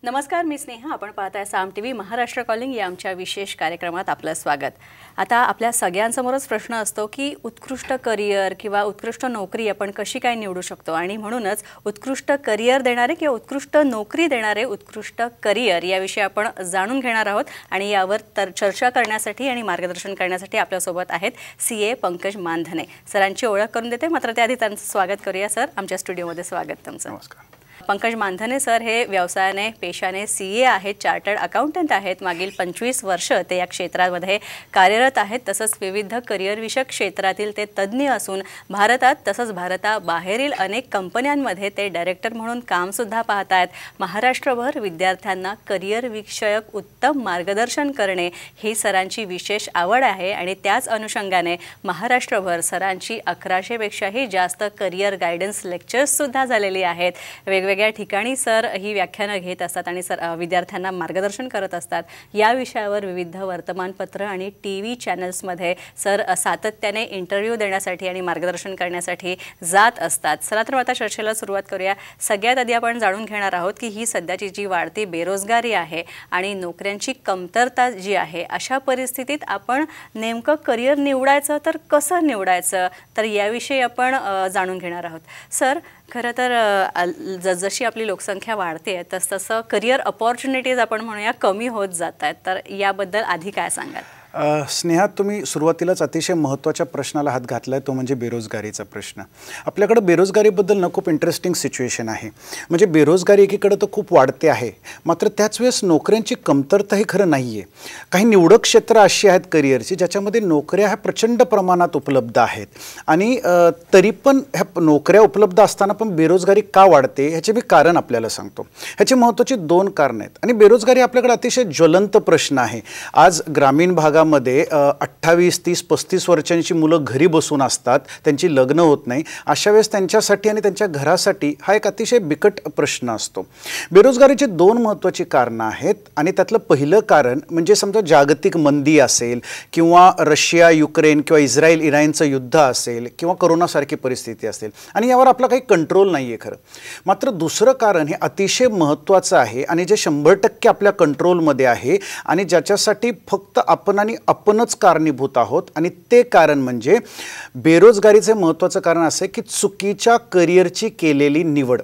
नमस्कार, मी स्नेहा. आपण पाहताय साम टीव्ही महाराष्ट्र कॉलिंग या आमच्या विशेष कार्यक्रमात आपलं स्वागत. आता आपल्या सगळ्यांसमोरच प्रश्न असतो की उत्कृष्ट करिअर किंवा उत्कृष्ट नोकरी आपण कशी काय निवडू शकतो, आणि म्हणूनच उत्कृष्ट करिअर देणारे किंवा उत्कृष्ट नोकरी देणारे उत्कृष्ट करिअर याविषयी आपण जाणून घेणार आहोत. आणि यावर चर्चा करण्यासाठी आणि मार्गदर्शन करण्यासाठी आपल्यासोबत आहेत CA पंकज मानधने. सरांची ओळख करून देते, मात्र त्याआधी त्यांचं स्वागत करूया. सर, आमच्या स्टुडिओमध्ये स्वागत तुमचं. नमस्कार. पंकज मानधने सर हे व्यवसायाने पेशाने CA आहेत, चार्टर्ड अकाउंटंट आहेत. मागील 25 वर्ष ते या क्षेत्रामध्ये कार्यरत आहेत. तसंच विविध करिअर विषयक क्षेत्रातील ते तज्ज्ञ असून भारतात तसंच भारताबाहेरील अनेक कंपन्यांमध्ये ते डायरेक्टर म्हणून कामसुद्धा पाहत आहेत. महाराष्ट्रभर विद्यार्थ्यांना करिअर विषयक उत्तम मार्गदर्शन करणे ही सरांची विशेष आवड आहे. आणि त्याच अनुषंगाने महाराष्ट्रभर सरांची 1100पेक्षाही जास्त करिअर गायडन्स लेक्चर्ससुद्धा झालेली आहेत. वेगवेगळ्या ठिकाणी सर ही व्याख्यानं घेत असतात आणि विद्यार्थ्यांना मार्गदर्शन करत असतात. या विषयावर विविध वर्तमानपत्र आणि TV चॅनल्समध्ये सर सातत्याने इंटरव्ह्यू देण्यासाठी आणि मार्गदर्शन करण्यासाठी जात असतात. चला तर आता चर्चेला सुरुवात करूया. सगळ्यात आधी आपण जाणून घेणार आहोत की ही सध्याची जी वाढती बेरोजगारी आहे आणि नोकऱ्यांची कमतरता जी आहे, अशा परिस्थितीत आपण नेमकं करिअर निवडायचं तर कसं निवडायचं, तर याविषयी आपण जाणून घेणार आहोत. सर, खरं तर जसजशी आपली लोकसंख्या वाढते तसतसं करिअर अपॉर्च्युनिटीज आपण म्हणूया कमी होत जात आहेत. तर याबद्दल आधी काय सांगाल? स्नेहा, तुम्ही सुरुवातीलाच अतिशय महत्त्वाच्या प्रश्नाला हात घातला आहे, तो म्हणजे बेरोजगारीचा प्रश्न. आपल्याकडे बेरोजगारीबद्दल ना खूप इंटरेस्टिंग सिच्युएशन आहे. म्हणजे बेरोजगारी एकीकडे तर खूप वाढते आहे, मात्र त्याच वेळेस नोकऱ्यांची कमतरता ही खरं नाही आहे. काही निवडक क्षेत्र अशी आहेत करिअरची ज्याच्यामध्ये नोकऱ्या ह्या प्रचंड प्रमाणात उपलब्ध आहेत. आणि तरी पण ह्या नोकऱ्या उपलब्ध असताना पण बेरोजगारी का वाढते ह्याचे मी कारण आपल्याला सांगतो. ह्याची महत्त्वाची 2 कारणं आहेत. आणि बेरोजगारी आपल्याकडे अतिशय ज्वलंत प्रश्न आहे. आज ग्रामीण भागामध्ये 28, 30, 35 वर्षांची मुलं घरी बसून असतात, त्यांची लग्न होत नाही. अशा वेळेस त्यांच्यासाठी आणि त्यांच्या घरासाठी हा एक अतिशय बिकट प्रश्न असतो. बेरोजगारीची 2 महत्त्वाची कारणं आहेत. आणि त्यातलं पहिलं कारण म्हणजे समजा जागतिक मंदी असेल किंवा रशिया युक्रेन किंवा इस्रायल इराणचं युद्ध असेल किंवा कोरोनासारखी परिस्थिती असेल, आणि यावर आपला काही कंट्रोल नाही आहे खरं. मात्र दुसरं कारण हे अतिशय महत्त्वाचं आहे आणि जे 100% आपल्या कंट्रोलमध्ये आहे आणि ज्याच्यासाठी फक्त आपणच कारणीभूत आहोत. आणि ते कारण म्हणजे बेरोजगारीचे महत्त्वाचं कारण असं की चुकीच्या करिअरची केलेली निवड.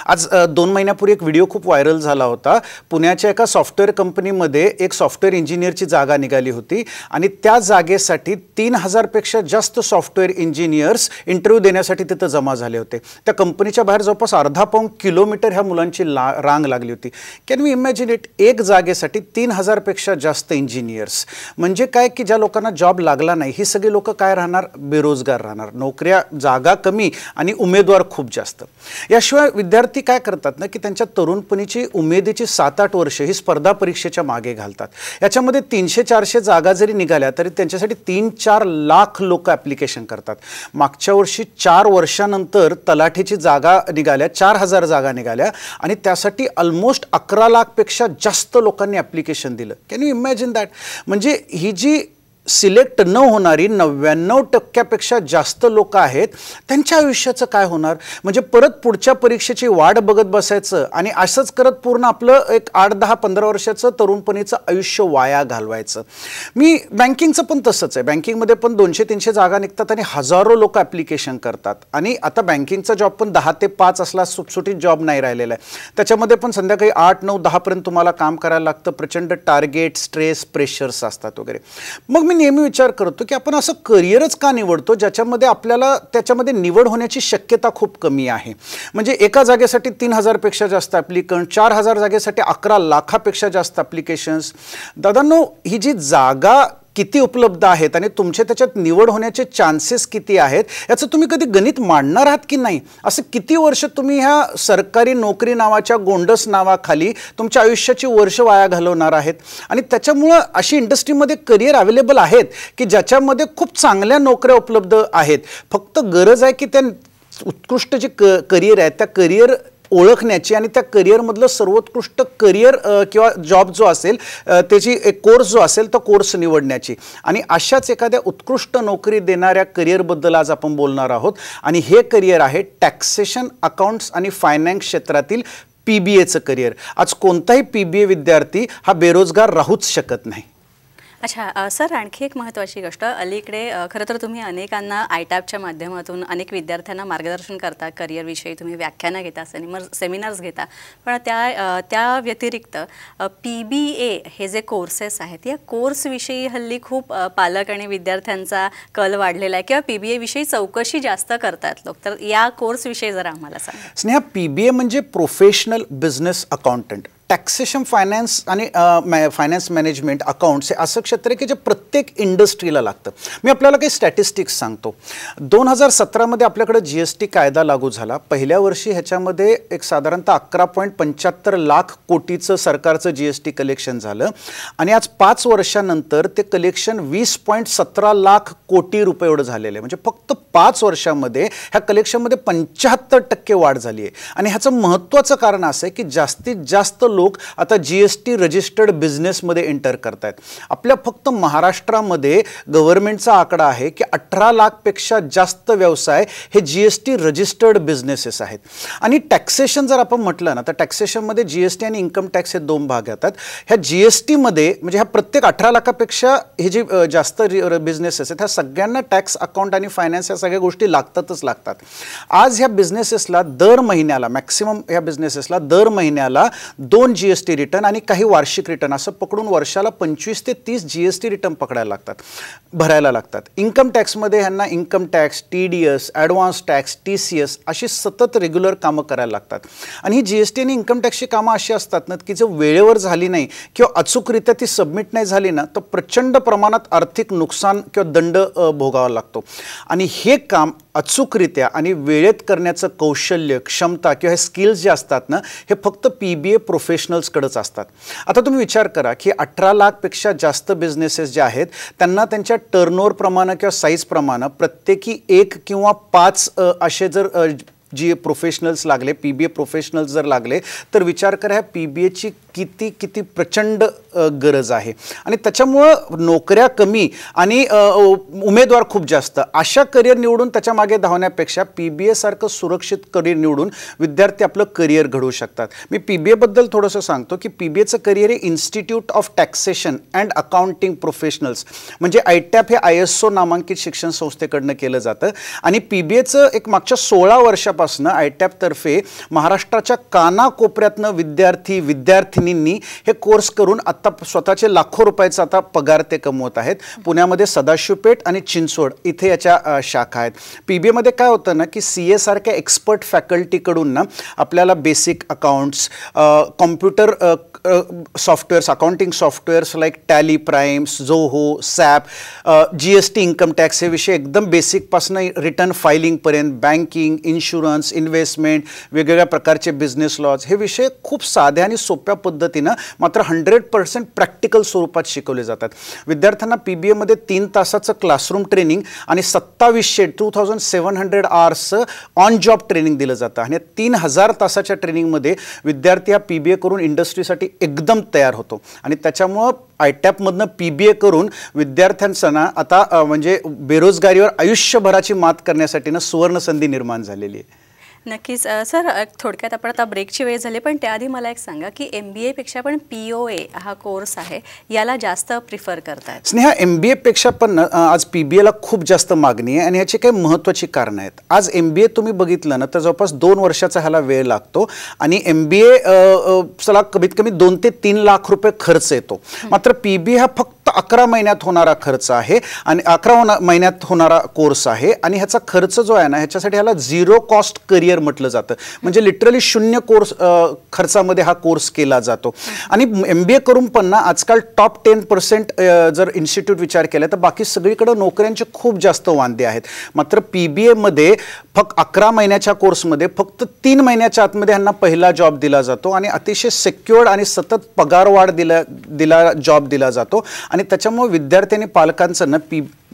आज 2 महिन्यापूर्वी एक व्हिडिओ खूप व्हायरल झाला होता. पुण्याच्या एका सॉफ्टवेअर कंपनीमध्ये एक सॉफ्टवेअर इंजिनियरची जागा निघाली होती आणि त्या जागेसाठी 3000पेक्षा जास्त सॉफ्टवेअर इंजिनियर्स इंटरव्ह्यू देण्यासाठी तिथं जमा झाले होते. त्या कंपनीच्या बाहेर जवळपास अर्धा पाऊण किलोमीटर ह्या मुलांची रांग लागली होती. Can we imagine it? एक जागेसाठी 3000पेक्षा जास्त इंजिनियर्स. म्हणजे काय की ज्या लोकांना जॉब लागला नाही, ही सगळी लोक काय राहणार? बेरोजगार राहणार. नोकऱ्या जागा कमी आणि उमेदवार खूप जास्त. याशिवाय विद्यार्थी काय करतात ना की त्यांच्या तरुणपणीची उमेदीची 7-8 वर्ष ही स्पर्धा परीक्षेच्या मागे घालतात. याच्यामध्ये 300-400 जागा जरी निघाल्या तरी त्यांच्यासाठी 3-4 लाख लोक ॲप्लिकेशन करतात. मागच्या वर्षी 4 वर्षानंतर तलाठीची जागा निघाल्या, 4000 जागा निघाल्या आणि त्यासाठी ऑलमोस्ट 11 लाखपेक्षा जास्त लोकांनी ॲप्लिकेशन दिलं. Can you imagine that? म्हणजे ही जी सिलेक्ट न होणारी 99%पेक्षा जास्त लोक आहेत, त्यांच्या आयुष्याचं काय होणार? म्हणजे परत पुढच्या परीक्षेची वाट बघत बसायचं आणि असंच करत पूर्ण आपलं एक 8-10-15 वर्षाचं तरुणपणीचं आयुष्य वाया घालवायचं. बँकिंगचं पण तसंच आहे. बँकिंगमध्ये पण 200-300 जागा निघतात आणि हजारो लोक ॲप्लिकेशन करतात. आणि आता बँकिंगचा जॉब पण 10 ते 5 असला सुटसुटीत जॉब नाही राहिलेला आहे. त्याच्यामध्ये पण संध्याकाळी 8, 9, 10पर्यंत तुम्हाला काम करायला लागतं. प्रचंड टार्गेट, स्ट्रेस, प्रेशर्स असतात वगैरे. मग मी नेहमी विचार करतो की आपण असं करिअरच का निवडतो ज्याच्यामध्ये आपल्याला त्याच्यामध्ये निवड होण्याची शक्यता खूप कमी आहे. म्हणजे एका जागेसाठी 3000पेक्षा जास्त ॲप्लिकंट, 4000 जागेसाठी 11 लाखापेक्षा जास्त ॲप्लिकेशन्स. दादांनो, ही जी जागा किती उपलब्ध आहेत आणि तुमचे त्याच्यात निवड होण्याचे चान्सेस किती आहेत याचं तुम्ही कधी गणित मांडणार आहात की नाही? असं किती वर्ष तुम्ही ह्या सरकारी नोकरी नावाच्या गोंडस नावाखाली तुमच्या आयुष्याची वर्ष वाया घालवणार आहेत? आणि त्याच्यामुळं अशी इंडस्ट्रीमध्ये करिअर अवेलेबल आहेत की ज्याच्यामध्ये खूप चांगल्या नोकऱ्या उपलब्ध आहेत. फक्त गरज आहे की त्या उत्कृष्ट जे करिअर आहे त्या करिअर ओळखण्याची आणि त्या करिअरमधलं सर्वोत्कृष्ट करिअर किंवा जॉब जो असेल त्याची एक कोर्स जो असेल तो कोर्स निवडण्याची. आणि अशाच एखाद्या उत्कृष्ट नोकरी देणाऱ्या करिअरबद्दल आज आपण बोलणार आहोत. आणि हे करिअर आहे टॅक्सेशन, अकाउंट्स आणि फायनान्स क्षेत्रातील PBAचं करिअर. आज कोणताही PBA विद्यार्थी हा बेरोजगार राहूच शकत नाही. अच्छा सर, आणखी एक महत्त्वाची गोष्ट, अलीकडे खरं तर तुम्ही अनेकांना आयटॅपच्या माध्यमातून अनेक विद्यार्थ्यांना मार्गदर्शन करता, करिअरविषयी तुम्ही व्याख्यानं घेता, सेमिनार्स घेता, पण त्या व्यतिरिक्त PBA हे जे कोर्सेस आहेत या कोर्सविषयी हल्ली खूप पालक आणि विद्यार्थ्यांचा कल वाढलेला आहे किंवा PBA विषयी चौकशी जास्त करतात लोक, तर या कोर्सविषयी जरा आम्हाला सांगा. स्नेहा, PBA म्हणजे professional business accountant. Taxation, finance आणि फायनान्स मॅनेजमेंट, अकाउंट्स हे असं क्षेत्र आहे की जे प्रत्येक इंडस्ट्रीला लागतं. मी आपल्याला काही स्टॅटिस्टिक्स सांगतो. 2017मध्ये आपल्याकडे GST कायदा लागू झाला. पहिल्या वर्षी ह्याच्यामध्ये एक साधारणतः 11.75 लाख कोटीचं सरकारचं GST कलेक्शन झालं आणि आज 5 वर्षानंतर ते कलेक्शन 20.17 लाख कोटी रुपये एवढं झालेलं आहे. म्हणजे फक्त 5 वर्षामध्ये ह्या कलेक्शनमध्ये 75% वाढ झाली आहे. आणि ह्याचं महत्त्वाचं कारण असं आहे की जास्तीत जास्त लोक आता GST रजिस्टर्ड बिझनेसमध्ये एंटर करतायत. आपल्या फक्त महाराष्ट्रामध्ये गव्हर्नमेंटचा आकडा आहे की 18 लाखपेक्षा जास्त व्यवसाय हे GST रजिस्टर्ड बिझनेसेस आहेत. आणि टॅक्सेशन जर आपण म्हटलं ना, तर टॅक्सेशनमध्ये GST आणि इन्कम टॅक्स हे 2 भाग येतात. ह्या GSTमध्ये म्हणजे ह्या प्रत्येक 18 लाखापेक्षा हे जे जास्त बिझनेसेस आहेत ह्या सगळ्यांना टॅक्स, अकाउंट आणि फायनान्स या सगळ्या गोष्टी लागतातच लागतात. आज ह्या बिझनेसेसला दर महिन्याला, मॅक्सिमम ह्या बिझनेसेसला दर महिन्याला 2 GST रिटर्न आणि काही वार्षिक रिटर्न असं पकडून वर्षाला 25 ते 30 GST रिटर्न भरायला लागतात. इन्कम टॅक्समध्ये ह्यांना income tax, TDS, advance tax, TCS अशी सतत रेग्युलर कामं करायला लागतात. आणि ही GST आणि इन्कम टॅक्सची कामं अशी असतात ना की जर वेळेवर झाली नाही किंवा अचूकरित्या ती सबमिट नाही झाली ना तर प्रचंड प्रमाणात आर्थिक नुकसान किंवा दंड भोगावा लागतो. आणि हे काम अचूकरित्या आणि वेळेत करण्याचं कौशल्य, क्षमता किंवा हे स्किल्स जे असतात ना हे फक्त PBA प्रोफेशनल्सकडेच असतात. आता तुम्ही विचार करा की 18 लाखपेक्षा जास्त बिझनेसेस जे आहेत त्यांना त्यांच्या टर्नओव्हर प्रमाणे किंवा साईज प्रमाणे प्रत्येकी 1 किंवा 5 असे जर प्रोफेशनल्स लागले, PBA प्रोफेशनल्स जर लागले तर विचार करा ह्या PBAची किती प्रचंड गरज आहे. आणि त्याच्यामुळं नोकऱ्या कमी आणि उमेदवार खूप जास्त. अशा करिअर निवडून त्याच्या मागे धावण्यापेक्षा PBA सारखं सुरक्षित करिअर निवडून विद्यार्थी आपलं करिअर घडवू शकतात. मी PBA बद्दल थोडंसं सांगतो की PBAचं करिअर हे institute of taxation and accounting professionals म्हणजे ITAP हे ISO नामांकित शिक्षण संस्थेकडनं केलं जातं. आणि PBAचं एक मागच्या 16 वर्षापासून ITAP तर्फे महाराष्ट्राच्या कानाकोपऱ्यातनं विद्यार्थिनींनी हे कोर्स करून आता स्वतःचे लाखो रुपयाचा आता पगार ते कमवत आहेत. पुण्यामध्ये सदाशिवपेठ आणि चिंचवड इथे याच्या शाखा आहेत. PBA मध्ये काय होतं ना की CA सारख्या एक्सपर्ट फॅकल्टीकडून ना आपल्याला basic accounts, computer softwares, accounting softwares like tally, primes, Zoho, SAP, GST, income tax हे विषय एकदम बेसिकपासून रिटर्न फायलिंगपर्यंत, बँकिंग, इन्शुरन्स, इन्व्हेस्टमेंट, वेगवेगळ्या प्रकारचे बिझनेस लॉज हे विषय खूप साध्या आणि सोप्या पद्धतीनं मात्र 100% प्रॅक्टिकल स्वरूपात शिकवले जातात. विद्यार्थ्यांना PBA मध्ये 3 तासाचं क्लासरूम ट्रेनिंग आणि 2700 आवर्सचं ऑन जॉब ट्रेनिंग दिलं जातं. आणि 3000 तासाच्या ट्रेनिंगमध्ये विद्यार्थी हा PBA करून इंडस्ट्रीसाठी एकदम तयार होतो. आणि त्याच्यामुळं ITAP मधनं PBA करून विद्यार्थ्यांना आता म्हणजे बेरोजगारीवर आयुष्यभराची मात करण्यासाठी ना सुवर्ण संधी निर्माण झालेली आहे. नक्कीच सर, थोडक्यात आपण आता ब्रेकची वेळ झाली पण त्याआधी मला एक सांगा की MBA पेक्षा पण POA हा कोर्स आहे याला जास्त प्रिफर करतात. स्नेहा, MBA पेक्षा पण आज PBAला खूप जास्त मागणी आहे आणि याची काही महत्त्वाची कारणं आहेत. आज MBA तुम्ही बघितलं ना तर जवळपास 2 वर्षाचा ह्याला वेळ लागतो आणि MBA चला कमीत कमी 2 ते 3 लाख रुपये खर्च येतो. मात्र PBA हा फक्त 11 महिन्यात होणारा खर्च आहे आणि 11 महिन्यात होणारा कोर्स आहे. आणि ह्याचा खर्च जो आहे ना ह्याच्यासाठी ह्याला 0 कॉस्ट करिअर म्हटलं जातं. म्हणजे लिटरली 0 खर्चामध्ये हा कोर्स केला जातो. आणि MBA करून पण ना आजकाल टॉप 10% जर इन्स्टिट्यूट विचार केला तर बाकी सगळीकडे नोकऱ्यांचे खूप जास्त वांदे आहेत. मात्र PBA मध्ये फक्त 11 महिन्याच्या कोर्समध्ये फक्त 3 महिन्याच्या आतमध्ये ह्यांना पहिला जॉब दिला जातो आणि अतिशय सिक्युअर्ड आणि सतत पगारवाढ जॉब दिला जातो. आणि त्याच्यामुळे विद्यार्थी आणि पालकांचं ना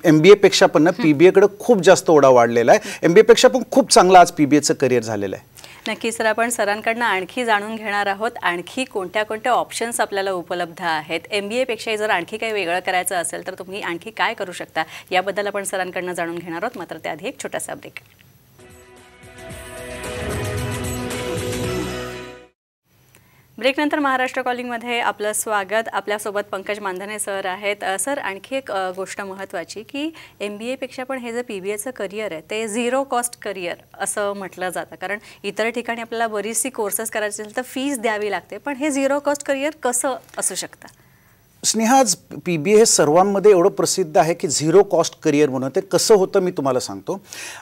MBA पेक्षा पण ना PBA कडे खूप जास्त ओढा वाढलेला आहे. MBA पेक्षा पण खूप चांगला आज PBAचं करिअर झालेलं आहे. नक्की सर, आपण सरांकडनं आणखी जाणून घेणार आहोत आणखी कोणत्या ऑप्शन्स आपल्याला उपलब्ध आहेत. MBA पेक्षाही जर आणखी काही वेगळं करायचं असेल तर तुम्ही आणखी काय करू शकता याबद्दल आपण सरांकडनं जाणून घेणार आहोत. मात्र त्याआधी एक छोटासा ब्रेक. ब्रेकनंतर महाराष्ट्र कॉलिंगमध्ये आपलं स्वागत. आपल्यासोबत पंकज मानधने सर आहेत. सर, आणखी एक गोष्ट महत्त्वाची की MBA पण हे जे PBAचं करिअर आहे ते झिरो कॉस्ट करिअर असं म्हटलं जातं, कारण इतर ठिकाणी आपल्याला बरीचशी कोर्सेस करायचे असेल तर फीस द्यावी लागते, पण हे झिरो कॉस्ट करिअर कसं असू शकतं? स्नेहा, आज PBA हे सर्वांमध्ये एवढं प्रसिद्ध आहे की झिरो कॉस्ट करिअर म्हणून. ते कसं होतं मी तुम्हाला सांगतो.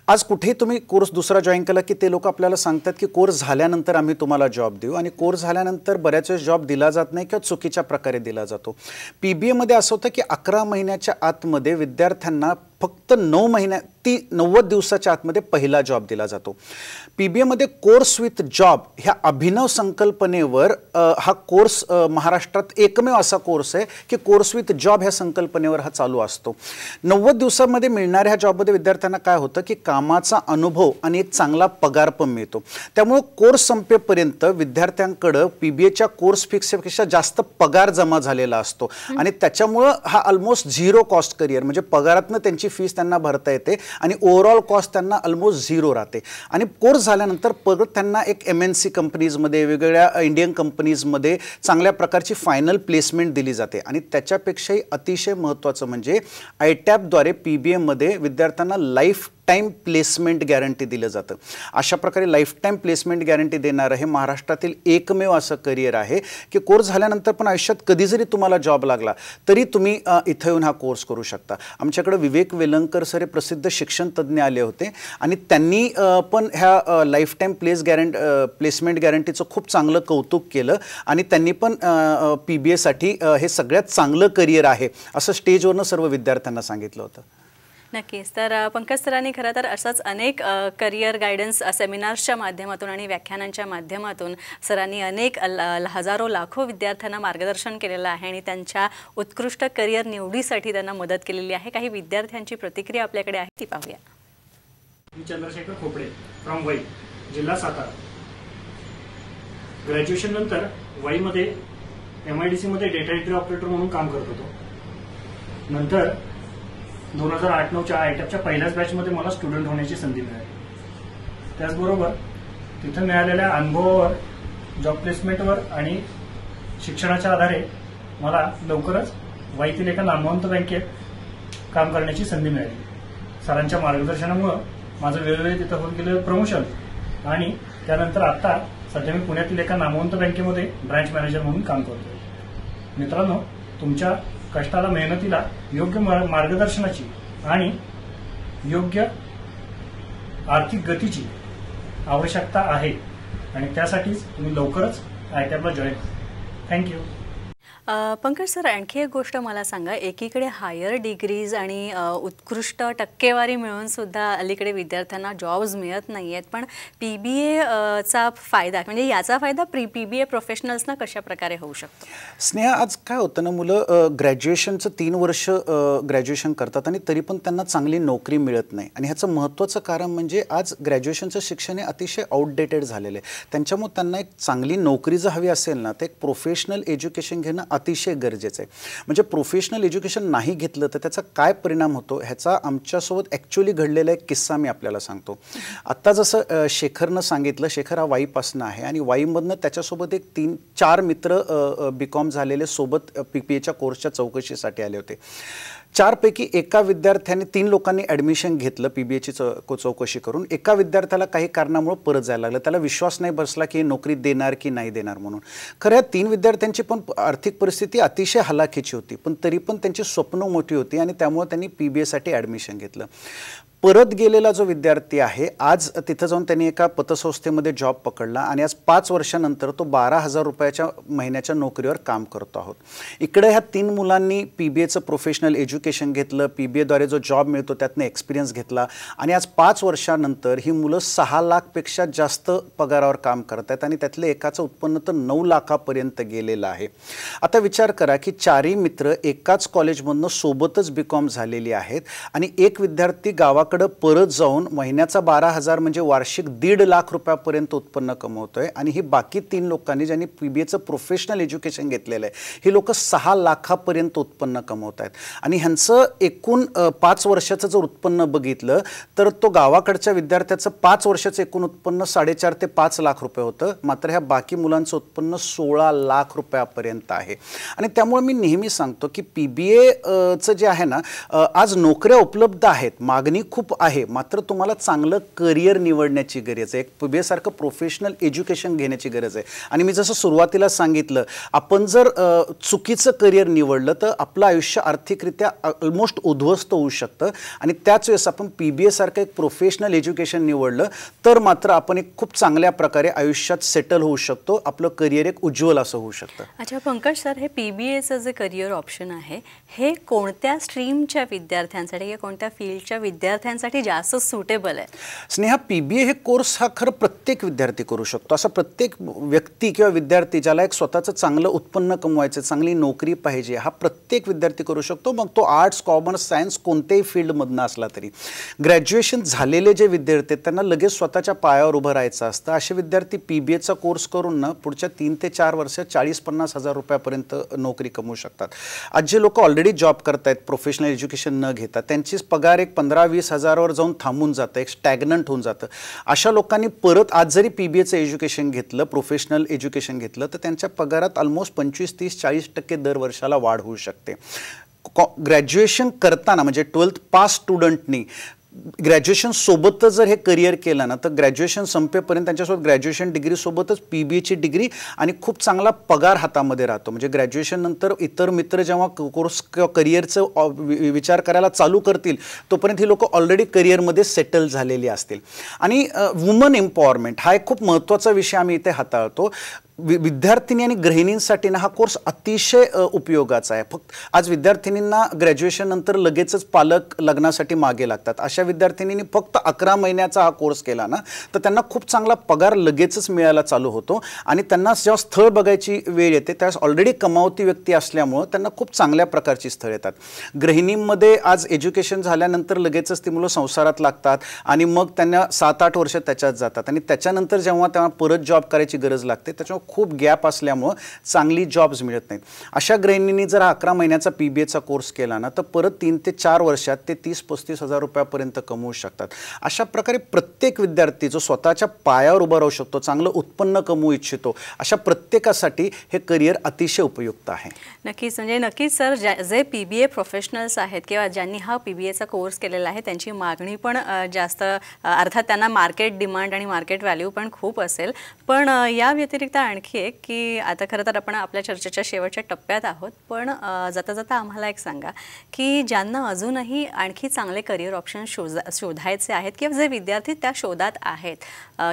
आज कुठेही तुम्ही कोर्स दुसरा जॉईन केला की ते लोक आपल्याला सांगतात की कोर्स झाल्यानंतर आम्ही तुम्हाला जॉब देऊ, आणि कोर्स झाल्यानंतर बऱ्याच वेळेस जॉब दिला जात नाही किंवा चुकीच्या प्रकारे दिला जातो. PBAमध्ये असं होतं की 11 महिन्याच्या आतमध्ये विद्यार्थ्यांना फक्त 90 दिवसाच्या आतमध्ये पहिला जॉब दिला जातो. PBAमध्ये कोर्स विथ जॉब ह्या अभिनव संकल्पनेवर हा कोर्स महाराष्ट्रात एकमेव असा कोर्स आहे की कोर्स विथ जॉब ह्या संकल्पनेवर हा चालू असतो. 90 दिवसामध्ये मिळणाऱ्या ह्या जॉबमध्ये विद्यार्थ्यांना काय होतं की कामाचा अनुभव आणि एक चांगला पगार पण मिळतो. त्यामुळे कोर्स संपेपर्यंत विद्यार्थ्यांकडं PBAच्या कोर्स फीपेक्षा जास्त पगार जमा झालेला असतो, आणि त्याच्यामुळं हा ऑलमोस्ट झिरो कॉस्ट करिअर, म्हणजे पगारातनं त्यांची फीस त्यांना भरता येते आणि ओव्हरऑल कॉस्ट त्यांना ऑलमोस्ट झिरो राहते. आणि कोर्स झाल्यानंतर परत त्यांना एक MNC कंपनीजमध्ये, वेगवेगळ्या इंडियन कंपनीजमध्ये चांगल्या प्रकारची फायनल प्लेसमेंट दिली जाते. आणि त्याच्यापेक्षाही अतिशय महत्त्वाचं म्हणजे ITAPद्वारे PBAमध्ये विद्यार्थ्यांना लाईफ टाईम प्लेसमेंट गॅरंटी दिलं जातं. अशा प्रकारे लाईफ टाईम प्लेसमेंट गॅरंटी देणारं हे महाराष्ट्रातील एकमेव असं करिअर आहे की कोर्स झाल्यानंतर पण आयुष्यात कधी जरी तुम्हाला जॉब लागला तरी तुम्ही इथं येऊन हा कोर्स करू शकता. आमच्याकडे विवेक वेलंकर सर हे प्रसिद्ध शिक्षण तज्ज्ञ आले होते, आणि त्यांनी पण ह्या लाईफ टाईम प्लेसमेंट गॅरंटीचं खूप चांगलं कौतुक केलं, आणि त्यांनी पण PBAसाठी हे सगळ्यात चांगलं करिअर आहे असं स्टेजवरनं सर्व विद्यार्थ्यांना सांगितलं होतं. नक्कीच. तर पंकज सरांनी खरं तर असंच अनेक करिअर गायडन्स सेमिनार्सच्या माध्यमातून आणि व्याख्यानांच्या माध्यमातून सरांनी अनेक हजारो लाखो विद्यार्थ्यांना मार्गदर्शन केलेलं आहे आणि त्यांच्या उत्कृष्ट करिअर निवडीसाठी त्यांना मदत केलेली आहे. काही विद्यार्थ्यांची प्रतिक्रिया आपल्याकडे आहे, ती पाहूया. मी चंद्रशेखर खोपडे फ्रॉम वाई, जिल्हा सातारा. ग्रॅज्युएशन नंतर वाईमध्ये MIDC मध्ये डेटा एंट्री ऑपरेटर म्हणून काम करत होतो. नंतर 2008-09च्या ITAPच्या पहिल्याच बॅचमध्ये मला स्टुडंट होण्याची संधी मिळाली. त्याचबरोबर तिथं मिळालेल्या अनुभवावर, जॉब प्लेसमेंटवर आणि शिक्षणाच्या आधारे मला लवकरच वाईतील एका नामवंत बँकेत काम करण्याची संधी मिळाली. सरांच्या मार्गदर्शनामुळे माझं वेळोवेळी तिथं होत गेलं प्रमोशन, आणि त्यानंतर आता सध्या मी पुण्यातील एका नामवंत बँकेमध्ये ब्रांच मॅनेजर म्हणून काम करतोय. मित्रांनो, तुमच्या कष्टाला, मेहनतीला योग्य मार्गदर्शनाची आणि योग्य आर्थिक गतीची आवश्यकता आहे, आणि त्यासाठीच तुम्ही लवकरच ITAPला जॉईन करा. थँक्यू. पंकज सर, आणखी एक गोष्ट मला सांगा. एकीकडे हायर डिग्रीज आणि उत्कृष्ट टक्केवारी मिळून सुद्धा अलीकडे विद्यार्थ्यांना जॉब्स मिळत नाही आहेत, पण PBAचा फायदा, म्हणजे याचा फायदा PBA प्रोफेशनल्सना कशा प्रकारे होऊ शकतो? स्नेहा, आज काय होतं ना, मुलं ग्रॅज्युएशनचं 3 वर्ष ग्रॅज्युएशन करतात आणि तरी पण त्यांना चांगली नोकरी मिळत नाही. आणि ह्याचं महत्त्वाचं कारण म्हणजे आज ग्रॅज्युएशनचं शिक्षण हे अतिशय आउटडेटेड झालेलं आहे. त्यांच्यामुळे त्यांना एक चांगली नोकरी जर हवी असेल ना, तर एक प्रोफेशनल एज्युकेशन घेणं अतिशय गरजेचं आहे. म्हणजे प्रोफेशनल एज्युकेशन नाही घेतलं तर त्याचा काय परिणाम होतो ह्याचा आमच्यासोबत ॲक्च्युअली घडलेला एक किस्सा मी आपल्याला सांगतो. आत्ता जसं शेखरनं सांगितलं, शेखर हा वाईपासनं आहे, आणि वाईमधनं त्याच्यासोबत एक 3-4 मित्र BCom झालेले सोबत PBAच्या कोर्सच्या चौकशीसाठी आले होते. 4 पैकी एका विद्यार्थ्याने 3 लोकांनी ॲडमिशन घेतलं PBAची चौकशी करून. एका विद्यार्थ्याला काही कारणामुळे परत जायला लागलं. त्याला विश्वास नाही बसला की नोकरी देणार की नाही देणार म्हणून. खरं या 3 विद्यार्थ्यांची पण आर्थिक परिस्थिती अतिशय हलाखीची होती, पण तरी पण त्यांची स्वप्न मोठी होती, आणि त्यामुळे त्यांनी PBAसाठी ॲडमिशन घेतलं. परत गेलेला जो विद्यार्थी आहे, आज तिथं जाऊन त्यांनी एका पतसंस्थेमध्ये जॉब पकडला, आणि आज 5 वर्षानंतर तो 12,000 रुपयाच्या महिन्याच्या नोकरीवर काम करतो आहोत. इकडे ह्या 3 मुलांनी PBAचं प्रोफेशनल एज्युकेशन घेतलं, PBAद्वारे जो जॉब मिळतो त्यातनं एक्सपिरियन्स घेतला, आणि आज 5 वर्षानंतर ही मुलं 6 लाखपेक्षा जास्त पगारावर काम करत आहेत, आणि त्यातलं एकाचं उत्पन्न तर 9 लाखापर्यंत गेलेलं आहे. आता विचार करा की 4ही मित्र एकाच कॉलेजमधनं सोबतच BCom झालेली आहेत, आणि एक विद्यार्थी गावाकडे गावाकडं परत जाऊन महिन्याचा 12,000 म्हणजे वार्षिक 1.5 लाख रुपयापर्यंत उत्पन्न कमवतोय. आणि ही बाकी 3 लोकांनी ज्यांनी PBAचं प्रोफेशनल एज्युकेशन घेतलेलं आहे ही लोक 6 लाखापर्यंत उत्पन्न कमवत आहेत. आणि ह्यांचं एकूण 5 वर्षाचं जर उत्पन्न बघितलं तर तो गावाकडच्या विद्यार्थ्याचं 5 वर्षाचं एकूण उत्पन्न 4.5 ते 5 लाख रुपये होतं. मात्र ह्या बाकी मुलांचं उत्पन्न 16 लाख रुपयापर्यंत आहे. आणि त्यामुळे मी नेहमी सांगतो की PBAचं जे आहे ना, आज नोकऱ्या उपलब्ध आहेत, मागणी खूप आहे, मात्र तुम्हाला चांगलं करिअर निवडण्याची गरज आहे. एक PBA सारखं प्रोफेशनल एज्युकेशन घेण्याची गरज आहे. आणि मी जसं सुरुवातीला सांगितलं, आपण जर चुकीचं करिअर निवडलं तर आपलं आयुष्य आर्थिकरित्या ऑलमोस्ट उद्ध्वस्त होऊ शकतं. आणि त्याच वेळेस आपण PBA सारखं एक प्रोफेशनल एज्युकेशन निवडलं तर मात्र आपण एक खूप चांगल्या प्रकारे आयुष्यात सेटल होऊ शकतो. आपलं करिअर एक उज्ज्वल असं होऊ शकतं. अच्छा पंकज सर, हे PBAचं जे करिअर ऑप्शन आहे हे कोणत्या स्ट्रीमच्या विद्यार्थ्यांसाठी किंवा कोणत्या फील्डच्या विद्यार्थ्यांसाठी जास्त सुटेबल आहे? स्नेहा, PBA हे कोर्स हा खरं प्रत्येक विद्यार्थी करू शकतो. असा प्रत्येक व्यक्ती किंवा विद्यार्थी ज्याला एक स्वतःचं चांगलं उत्पन्न कमवायचं, चांगली नोकरी पाहिजे, हा प्रत्येक विद्यार्थी करू शकतो. मग तो आर्ट्स, कॉमर्स, सायन्स कोणत्याही फील्डमधनं असला तरी. ग्रॅज्युएशन झालेले जे विद्यार्थी आहेत त्यांना लगेच स्वतःच्या पायावर उभं राहायचं असतं. असे विद्यार्थी PBAचा कोर्स करून ना पुढच्या 3 ते 4 वर्षात 40-50 हजार रुपयापर्यंत नोकरी कमवू शकतात. आज जे लोक ऑलरेडी जॉब करतायत प्रोफेशनल एज्युकेशन न घेता, त्यांचीच पगार एक 15-20 हजारावर जाऊन थांबून जातं, एक स्टॅग्नंट होऊन जातं. अशा लोकांनी परत आज जरी PBAचं एज्युकेशन घेतलं, प्रोफेशनल एज्युकेशन घेतलं, तर त्यांच्या पगारात ऑलमोस्ट 25-30-40% दर वर्षाला वाढ होऊ शकते. ग्रॅज्युएशन करताना म्हणजे 12th पास स्टुडंटनी ग्रॅज्युएशन सोबतच जर हे करिअर केलं ना तर ग्रॅज्युएशन संपेपर्यंत त्यांच्यासोबत ग्रॅज्युएशन डिग्रीसोबतच PBAची डिग्री आणि खूप चांगला पगार हातामध्ये राहतो. म्हणजे ग्रॅज्युएशन नंतर इतर मित्र जेव्हा कोर्स किंवा करिअरचं विचार करायला चालू करतील तोपर्यंत ही लोक ऑलरेडी करिअरमध्ये सेटल झालेली असतील. आणि वुमन एम्पॉवरमेंट हा एक खूप महत्त्वाचा विषय आम्ही इथे हाताळतो. विद्यार्थिनी आणि गृहिणींसाठी ना हा कोर्स अतिशय उपयोगाचा आहे. फक्त आज विद्यार्थिनींना ग्रॅज्युएशन नंतर लगेचच पालक लग्नासाठी मागे लागतात. अशा विद्यार्थिनींनी फक्त 11 महिन्याचा हा कोर्स केला ना तर त्यांना खूप चांगला पगार लगेचच मिळायला चालू होतो. आणि त्यांना जेव्हा स्थळ बघायची वेळ येते त्यावेळेस ऑलरेडी कमावती व्यक्ती असल्यामुळं त्यांना खूप चांगल्या प्रकारची स्थळ येतात. गृहिणींमध्ये आज एज्युकेशन झाल्यानंतर लगेचच ती मुलं संसारात लागतात आणि मग त्यांना 7-8 वर्ष त्याच्यात जातात. आणि त्याच्यानंतर जेव्हा त्यांना परत जॉब करायची गरज लागते त्याच्यामुळे खूप गॅप असल्यामुळे चांगली जॉब्स मिळत नाहीत. अशा गृहिणींनी जर 11 महिन्याचा PBAचा कोर्स केला ना तर परत 3 ते 4 वर्षात ते 30-35 हजार रुपयापर्यंत कमवू शकतात. अशा प्रकारे प्रत्येक विद्यार्थी जो स्वतःच्या पायावर उभा राहू शकतो, चांगलं उत्पन्न कमवू इच्छितो, अशा प्रत्येकासाठी हे करिअर अतिशय उपयुक्त आहे. नक्कीच, म्हणजे नक्कीच सर, जे PBA प्रोफेशनल्स आहेत किंवा ज्यांनी हा PBAचा कोर्स केलेला आहे त्यांची मागणी पण जास्त, अर्थात त्यांना मार्केट डिमांड आणि मार्केट व्हॅल्यू पण खूप असेल. पण या व्यतिरिक्त आणखी एक की आता खरं तर आपण आपल्या चर्चेच्या शेवटच्या टप्प्यात आहोत, पण जाता जाता आम्हाला एक सांगा की ज्यांना अजूनही आणखी चांगले करिअर ऑप्शन शोधायचे आहेत किंवा जे विद्यार्थी त्या शोधात आहेत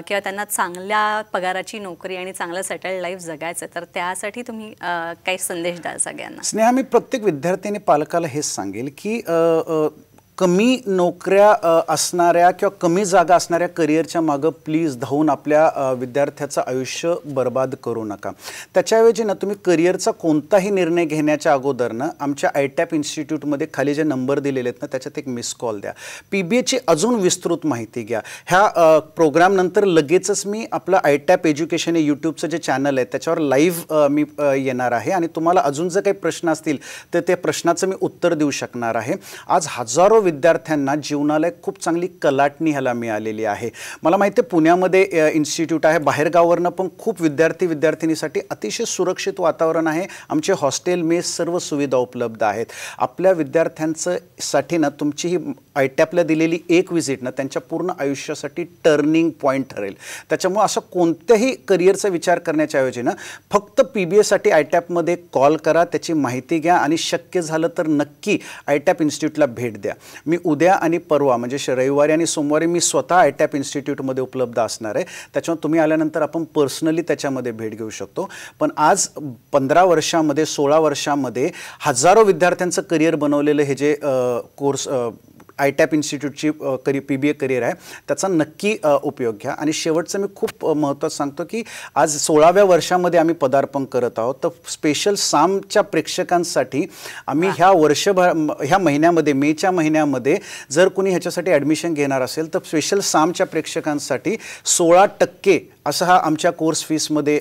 किंवा त्यांना चांगल्या पगाराची नोकरी आणि चांगलं सेटल्ड लाईफ जगायचं, तर त्यासाठी तुम्ही काही संदेश द्याल सगळ्यांना? स्नेहा, मी प्रत्येक विद्यार्थी आणि पालकाला हेच सांगेल की कमी नोकऱ्या असणाऱ्या किंवा कमी जागा असणाऱ्या करिअरच्या मागं प्लीज धावून आपल्या विद्यार्थ्याचं आयुष्य बर्बाद करू नका. त्याच्याऐवजी ना तुम्ही करिअरचा कोणताही निर्णय घेण्याच्या अगोदर ना आमच्या ITAP इन्स्टिट्यूटमध्ये खाली जे नंबर दिलेले आहेत ना त्याच्यात एक मिस कॉल द्या. PBAची अजून विस्तृत माहिती घ्या. ह्या प्रोग्रामनंतर लगेचच मी आपलं ITAP एज्युकेशन हे यूट्यूबचं जे चॅनल आहे त्याच्यावर लाईव्ह मी येणार आहे आणि तुम्हाला अजून जर काही प्रश्न असतील तर त्या प्रश्नाचं मी उत्तर देऊ शकणार आहे. आज हजारो विद्यार्थ्यांना जीवनाला खूप चांगली कलाटणी ह्याला मिळालेली आहे. मला माहिती आहे पुण्यामध्ये इन्स्टिट्यूट आहे, बाहेरगावावरनं पण खूप विद्यार्थीनीसाठी अतिशय सुरक्षित वातावरण आहे. आमचे हॉस्टेल, मेस सर्व सुविधा उपलब्ध आहेत. आपल्या विद्यार्थ्यांसाठी ना तुमची ही ITAPला दिलेली एक व्हिजिट ना त्यांच्या पूर्ण आयुष्यासाठी टर्निंग पॉईंट ठरेल. त्याच्यामुळे असं कोणत्याही करिअरचा विचार करण्याच्या ऐवजी ना फक्त PBAसाठी ITAPमध्ये कॉल करा, त्याची माहिती घ्या आणि शक्य झालं तर नक्की ITAP इन्स्टिट्यूटला भेट द्या. मी उद्या आणि परवा म्हणजे रविवारी आणि सोमवारी मी स्वतः ITAP इन्स्टिट्यूटमध्ये उपलब्ध असणार आहे. त्याच्यामुळे तुम्ही आल्यानंतर आपण पर्सनली त्याच्यामध्ये भेट घेऊ शकतो. पण आज 15 वर्षामध्ये 16 वर्षामध्ये हजारो विद्यार्थ्यांचं करिअर बनवलेलं हे जे कोर्स ITAP इन्स्टिट्यूटची PBA करिअर आहे त्याचा नक्की उपयोग घ्या. आणि शेवटचं मी खूप महत्त्वाचं सांगतो की आज 16व्या वर्षामध्ये आम्ही पदार्पण करत आहोत. तर स्पेशल सामच्या प्रेक्षकांसाठी आम्ही ह्या महिन्यामध्ये मेच्या महिन्यामध्ये जर कोणी ह्याच्यासाठी ॲडमिशन घेणार असेल तर स्पेशल सामच्या प्रेक्षकांसाठी 16% असं हा आमच्या कोर्स फीसमध्ये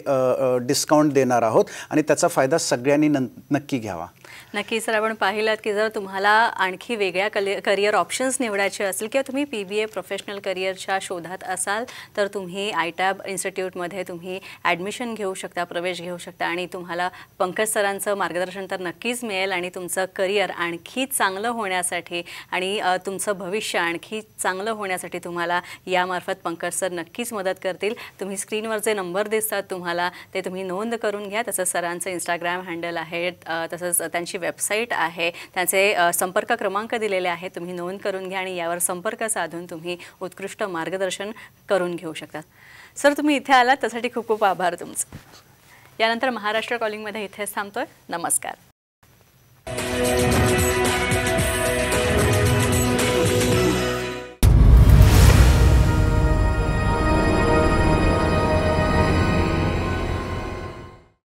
डिस्काउंट देणार आहोत आणि त्याचा फायदा सगळ्यांनी नक्की घ्यावा. नक्की सर, आपण पाहिलं की जर तुम्हाला आणखी वेगळ्या करिअर ऑप्शन्स निवडायचे असतील किंवा तुम्ही PBA प्रोफेशनल करिअरच्या शोधात असाल तर तुम्ही ITAP इन्स्टिट्यूटमध्ये तुम्ही ॲडमिशन घेऊ शकता, प्रवेश घेऊ शकता आणि तुम्हाला पंकज सरांचं मार्गदर्शन तर नक्कीच मिळेल आणि तुमचं करिअर आणखी चांगलं होण्यासाठी आणि तुमचं भविष्य आणखी चांगलं होण्यासाठी तुम्हाला यामार्फत पंकज सर नक्कीच मदत करतील. तुम्ही स्क्रीनवर जे नंबर दिसतात तुम्हाला ते तुम्ही नोंद करून घ्या. तसंच सरांचं Instagram हँडल आहे, तसंच त्यांची वेबसाईट आहे, त्यांचे संपर्क क्रमांक दिलेले आहेत. तुम्ही नोंद करून घ्या आणि यावर संपर्क साधून तुम्ही उत्कृष्ट मार्गदर्शन करून घेऊ शकता. सर, तुम्ही इथे आलात त्यासाठी खूप खूप आभार तुमचं. यानंतर महाराष्ट्र कॉलिंगमध्ये इथेच थांबतोय. नमस्कार.